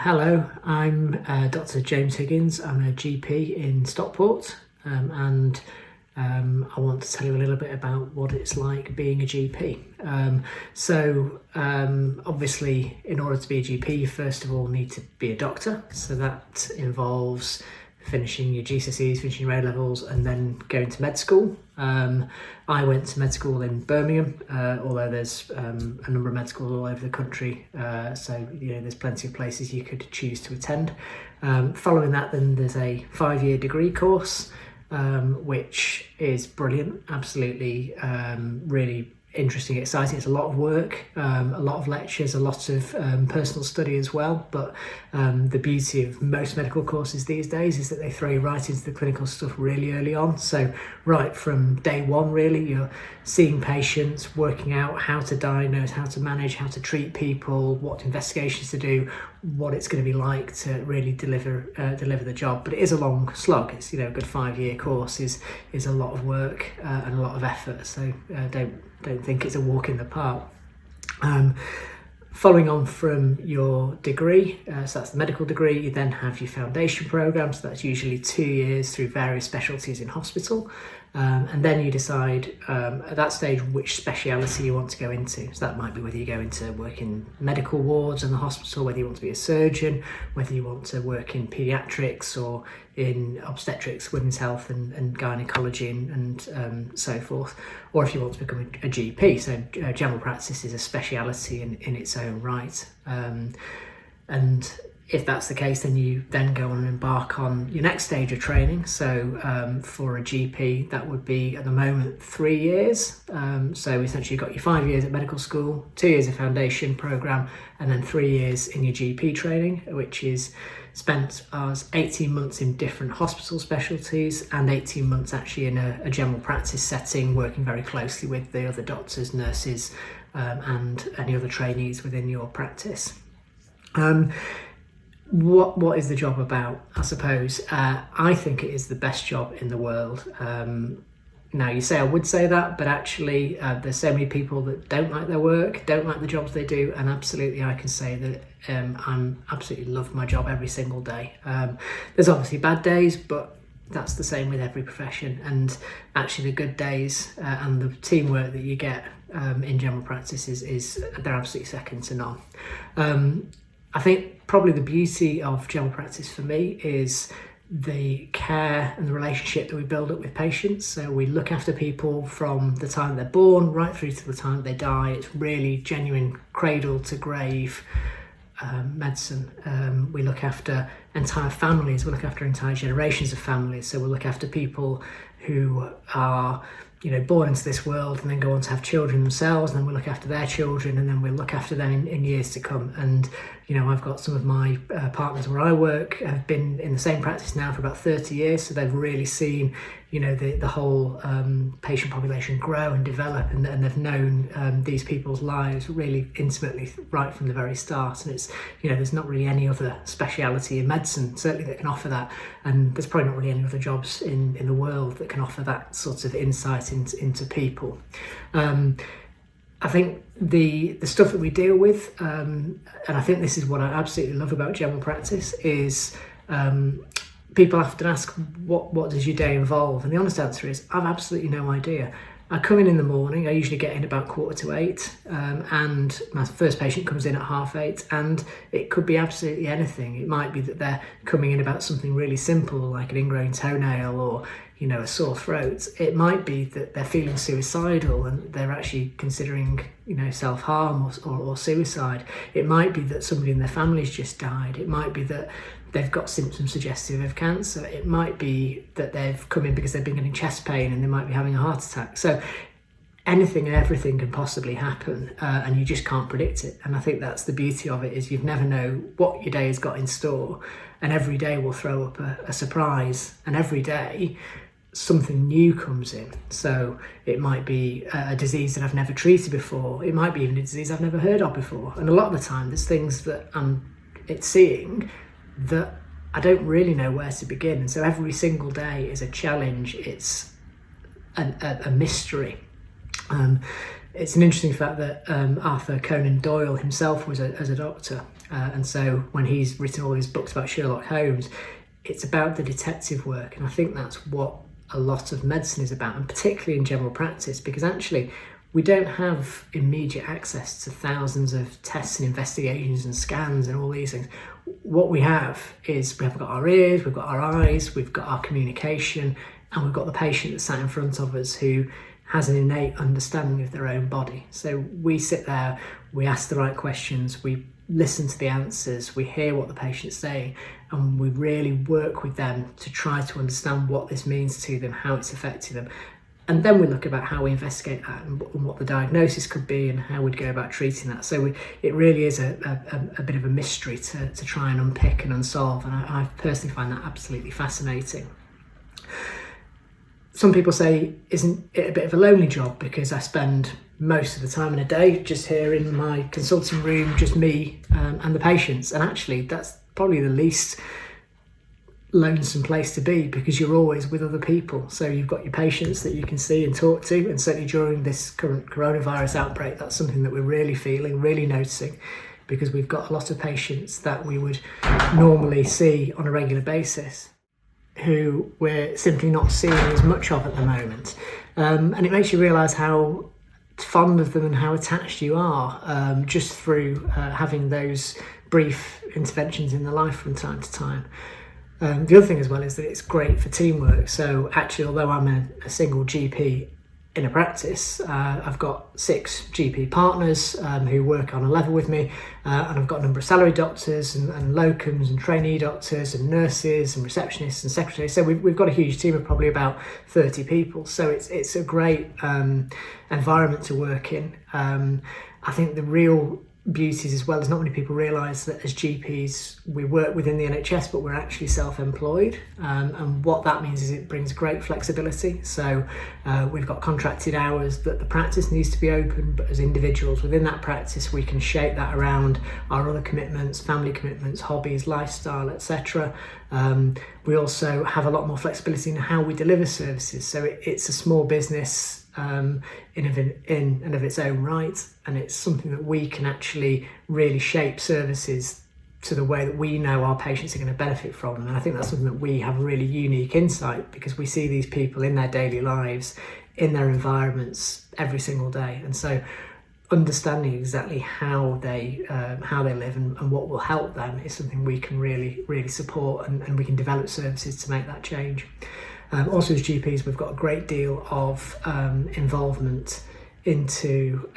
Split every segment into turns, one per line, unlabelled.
Hello, I'm Dr. James Higgins. I'm a GP in Stockport, and I want to tell you a little bit about what it's like being a GP. Obviously, in order to be a GP, you first of all need to be a doctor. So that involves finishing your GCSEs, finishing your A-levels, and then going to med school. I went to med school in Birmingham, although there's a number of med schools all over the country, so there's plenty of places you could choose to attend. Following that, then there's a 5-year degree course, which is brilliant, absolutely really interesting, exciting. It's a lot of work, a lot of lectures, a lot of personal study as well, but the beauty of most medical courses these days is that they throw you right into the clinical stuff really early on. So right from day one, really, you're seeing patients, working out how to diagnose, how to manage, how to treat people, what investigations to do, what it's going to be like to really deliver the job. But it is a long slog. It's a good 5-year course is a lot of work and a lot of effort. So don't think it's a walk in the park. Following on from your degree, so that's the medical degree, you then have your foundation programme, so that's usually 2 years through various specialties in hospital. And then you decide at that stage which speciality you want to go into. So that might be whether you go into work in medical wards in the hospital, whether you want to be a surgeon, whether you want to work in paediatrics or in obstetrics, women's health and gynecology and so forth, or if you want to become a GP. So general practice is a speciality in its own right. And if that's the case, then you then go on and embark on your next stage of training. So for a GP, that would be at the moment 3 years. So essentially you've got your 5 years at medical school, 2 years of foundation programme, and then 3 years in your GP training, which is spent as 18 months in different hospital specialties and 18 months actually in a general practice setting, working very closely with the other doctors, nurses, and any other trainees within your practice. What is the job about? I suppose I think it is the best job in the world. Now you say I would say that, but actually there's so many people that don't like their work, don't like the jobs they do, and absolutely I can say that I'm absolutely love my job every single day. There's obviously bad days, but that's the same with every profession, and actually the good days and the teamwork that you get in general practice is they're absolutely second to none. I think probably the beauty of general practice for me is the care and the relationship that we build up with patients. So we look after people from the time they're born right through to the time they die. It's really genuine cradle to grave medicine. We look after entire families, we look after entire generations of families. So we look after people who are born into this world and then go on to have children themselves, and then we look after their children, and then we'll look after them in years to come. And I've got some of my partners where I work have been in the same practice now for about 30 years, so they've really seen the whole patient population grow and develop, and they've known these people's lives really intimately right from the very start. And it's there's not really any other speciality in medicine certainly that can offer that, and there's probably not really any other jobs in the world that can offer that sort of insight into people. I think the stuff that we deal with, and I think this is what I absolutely love about general practice, is people often ask, what does your day involve? And the honest answer is, I've absolutely no idea. I come in the morning, I usually get in about 7:45, and my first patient comes in at 8:30, and it could be absolutely anything. It might be that they're coming in about something really simple, like an ingrown toenail or a sore throat. It might be that they're feeling suicidal and they're actually considering self-harm or suicide. It might be that somebody in their family's just died. It might be that they've got symptoms suggestive of cancer. It might be that they've come in because they've been getting chest pain and they might be having a heart attack. So anything and everything can possibly happen, and you just can't predict it. And I think that's the beauty of it, is you never know what your day has got in store, and every day will throw up a surprise, and every day something new comes in. So it might be a disease that I've never treated before. It might be even a disease I've never heard of before. And a lot of the time there's things that I'm seeing that I don't really know where to begin. And so every single day is a challenge. It's a mystery. It's an interesting fact that Arthur Conan Doyle himself was a doctor, And so when he's written all his books about Sherlock Holmes, it's about the detective work. And I think that's what a lot of medicine is about, and particularly in general practice, because actually we don't have immediate access to thousands of tests and investigations and scans and all these things. What we have is we've got our ears, we've got our eyes, we've got our communication, and we've got the patient that's sat in front of us who has an innate understanding of their own body. So we sit there, we ask the right questions, we listen to the answers, we hear what the patient's saying, and we really work with them to try to understand what this means to them, how it's affecting them. And then we look about how we investigate that and what the diagnosis could be and how we'd go about treating that. So it really is a bit of a mystery to try and unpick and unsolve, and I personally find that absolutely fascinating. Some people say, isn't it a bit of a lonely job because I spend most of the time in a day just here in my consulting room, just me and the patients. And actually that's probably the least lonesome place to be, because you're always with other people. So you've got your patients that you can see and talk to, and certainly during this current coronavirus outbreak, that's something that we're really feeling, really noticing, because we've got a lot of patients that we would normally see on a regular basis who we're simply not seeing as much of at the moment. And it makes you realise how fond of them and how attached you are just through having those brief interventions in their life from time to time. The other thing as well is that it's great for teamwork. So actually, although I'm a single GP in a practice, I've got 6 GP partners who work on a level with me, and I've got a number of salary doctors and locums and trainee doctors and nurses and receptionists and secretaries. So we've got a huge team of probably about 30 people. So it's a great environment to work in. I think the real beauties as well is not many people realise that as GPs we work within the NHS, but we're actually self-employed, and what that means is it brings great flexibility. So we've got contracted hours that the practice needs to be open, but as individuals within that practice we can shape that around our other commitments, family commitments, hobbies, lifestyle, etc. We also have a lot more flexibility in how we deliver services. So it's a small business in and of its own right, and it's something that we can actually really shape services to the way that we know our patients are going to benefit from them. And I think that's something that we have a really unique insight, because we see these people in their daily lives, in their environments every single day, and so understanding exactly how they live and what will help them is something we can really support, and we can develop services to make that change. Also as GPs, we've got a great deal of involvement into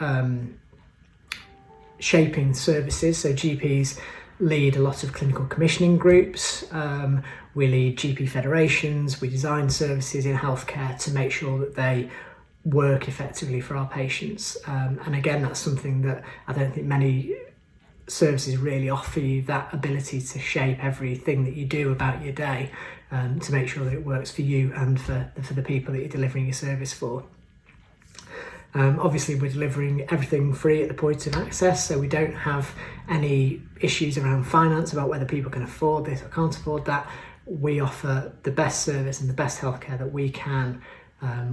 shaping services. So GPs lead a lot of clinical commissioning groups, we lead GP federations, we design services in healthcare to make sure that they work effectively for our patients. And again, that's something that I don't think many services really offer you, that ability to shape everything that you do about your day, to make sure that it works for you and for the people that you're delivering your service for. Obviously we're delivering everything free at the point of access, so we don't have any issues around finance about whether people can afford this or can't afford that. We offer the best service and the best healthcare that we can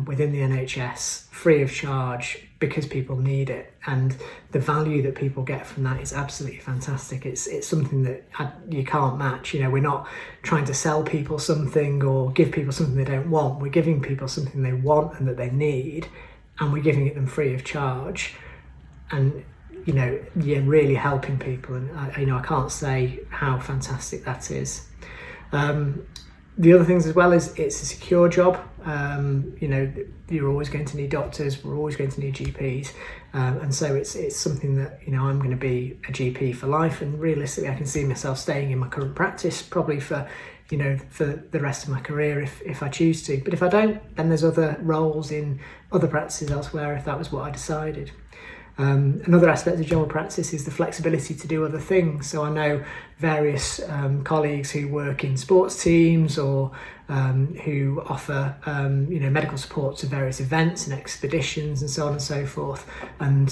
within the NHS, free of charge, because people need it, and the value that people get from that is absolutely fantastic. It's something that you can't match. You know, we're not trying to sell people something or give people something they don't want. We're giving people something they want and that they need, and we're giving it them free of charge. And you know, you're really helping people, and I can't say how fantastic that is. The other things as well is it's a secure job. You know, you're always going to need doctors, we're always going to need GPs, and so it's something that, you know, I'm going to be a GP for life, and realistically I can see myself staying in my current practice probably for, you know, for the rest of my career if I choose to. But if I don't, then there's other roles in other practices elsewhere if that was what I decided. Another aspect of general practice is the flexibility to do other things. So I know various colleagues who work in sports teams or who offer you know, medical support to various events and expeditions and so on and so forth. And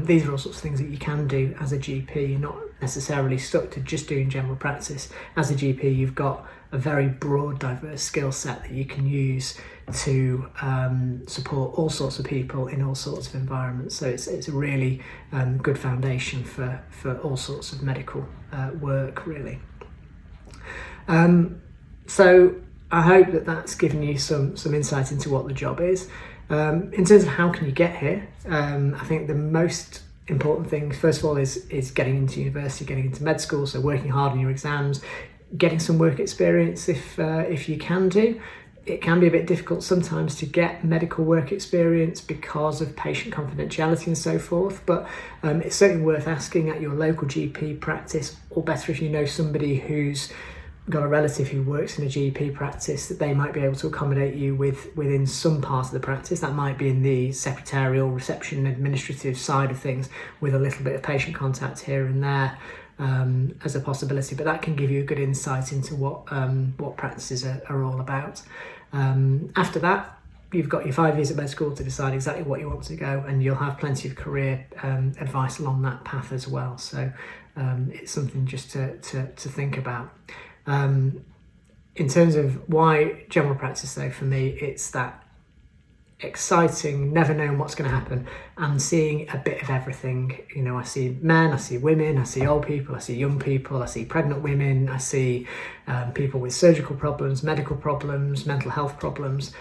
these are all sorts of things that you can do as a GP. You're not necessarily stuck to just doing general practice. As a GP, you've got a very broad, diverse skill set that you can use to support all sorts of people in all sorts of environments. So it's a really good foundation for all sorts of medical work, really. So I hope that that's given you some insight into what the job is. In terms of how can you get here, I think the most important thing, first of all, is getting into university, getting into med school, so working hard on your exams, getting some work experience if you can do. It can be a bit difficult sometimes to get medical work experience because of patient confidentiality and so forth, but it's certainly worth asking at your local GP practice, or better if you know somebody who's got a relative who works in a GP practice, that they might be able to accommodate you within some part of the practice. That might be in the secretarial, reception, administrative side of things, with a little bit of patient contact here and there as a possibility. But that can give you a good insight into what practices are all about. After that, you've got your 5 years at med school to decide exactly what you want to go, and you'll have plenty of career advice along that path as well. So it's something just to think about. In terms of why general practice, though, for me, it's that exciting, never knowing what's going to happen, and seeing a bit of everything. You know, I see men, I see women, I see old people, I see young people, I see pregnant women, I see people with surgical problems, medical problems, mental health problems,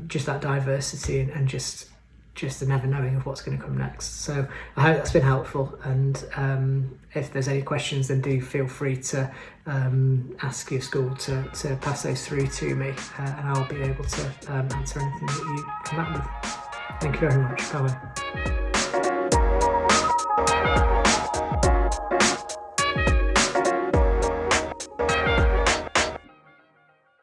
just that diversity and just the never knowing of what's going to come next. So I hope that's been helpful, and if there's any questions, then do feel free to ask your school to pass those through to me, and I'll be able to answer anything that you come up with. Thank you very much. Bye-bye.